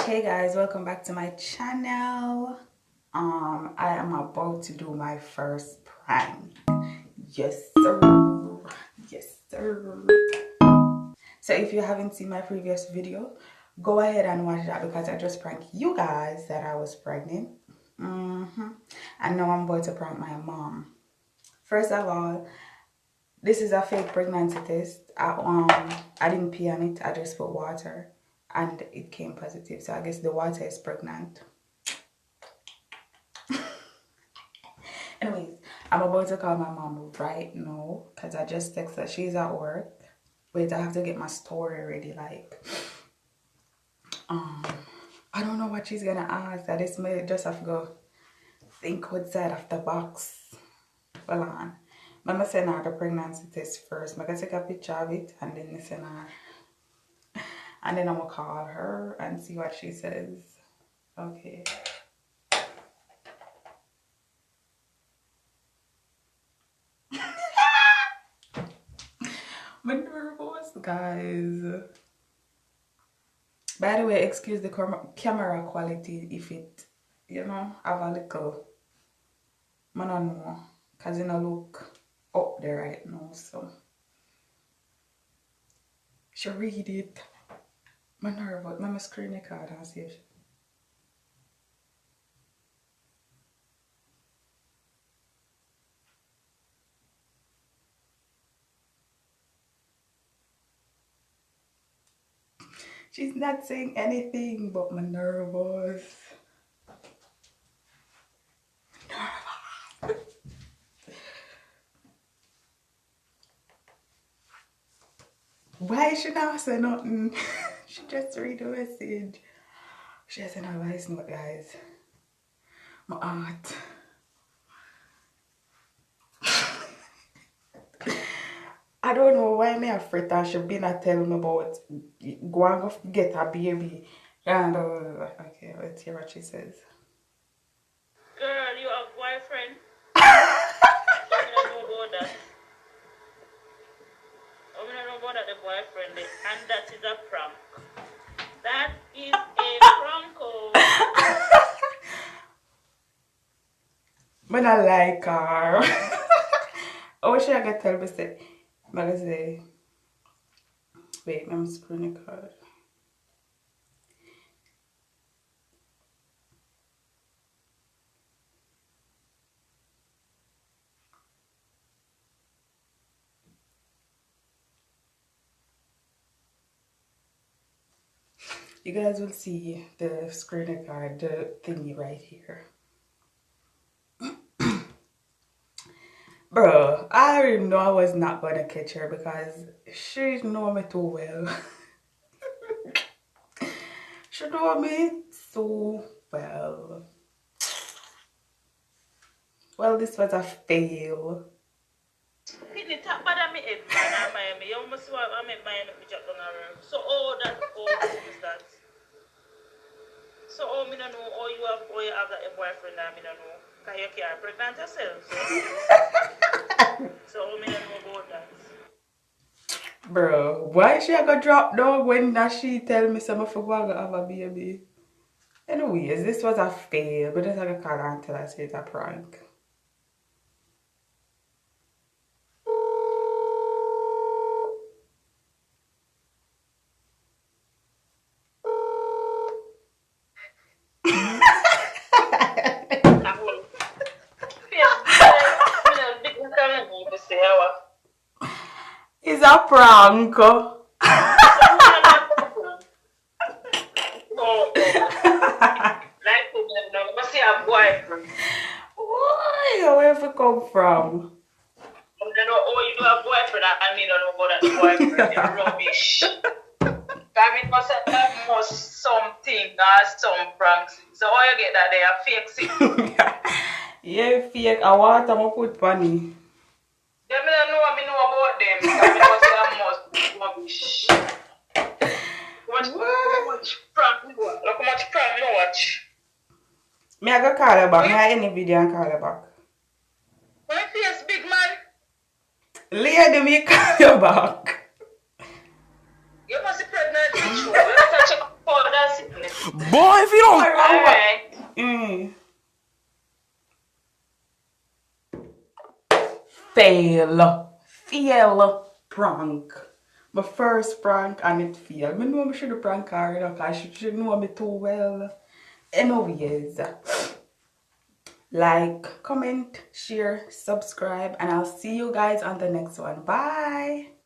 Hey guys, welcome back to my channel. I am about to do my first prank. Yes sir. Yes sir. So if you haven't seen my previous video, go ahead and watch that because I just pranked you guys that I was pregnant. And now I'm about to prank my mom. First of all, this is a fake pregnancy test. I didn't pee on it. I just put water and it came positive. So I guess the water is pregnant. Anyways, I'm about to call my mom right now because I just texted her. She's at work. Wait, I have to get my story ready. I don't know what she's gonna ask. I just have to go think outside of the box. Hold on. I'm gonna send her the pregnancy test first. I'm gonna take a picture of it and then send her. And then I'm gonna call her and see what she says. Okay. I'm nervous, guys. By the way, excuse the camera quality if it, have a little, I don't know, because it don't look up there right now, so. She read it. I'm nervous. I'm screen record and see if she... She's not saying anything, but I'm nervous. Why she not say nothing? She just read the message. She has a voice note, guys. My aunt. I don't know why me afraid that she be not telling me about go and go get a baby. And okay, let's hear what she says. Girl, you have boyfriend? I don't know about that. I don't know about that, the boyfriend, and that is a prank. That is a pranko. But I like her. Oh, she I can tell me say, but say, wait, I'm screen record. You guys will see the screen record, the thingy right here. Bro, I already know I was not gonna catch her because she know me too well. She know me so well. Well, this was a fail. Pitney tap bad me head, man, Miami. You must want I make Miami me drop down around. So all that is that. So all me no know, all you have that a boyfriend that me no know. Cause you can't pregnant yourself. So all me no know about that. Bro, why she gonna drop down when that she tell me some of her gonna have a baby? Anyways, this was a fail, but it's like a call until I say it's a prank. It's a prank. Why? Where have you come from? I know, oh, you do have boyfriend, I mean, I don't know about that boyfriend, you're rubbish. I mean, must something or some pranks. So, how you get that they are fake sick? Yeah, fake. I want to put funny. Them I know about them. I know say must rubbish. How much prank you watch? Look how much prank you watch. Me I go call her back. Me I any video and call her back. My face big man. Lady, me call you back. You must be pregnant with you. You have to check for that sickness. Boy, if you don't. Alright. Fail prank. My first prank and it failed. I know I should have prank her, you know, because she should know me too well. Anyways, like, comment, share, subscribe, and I'll see you guys on the next one. Bye.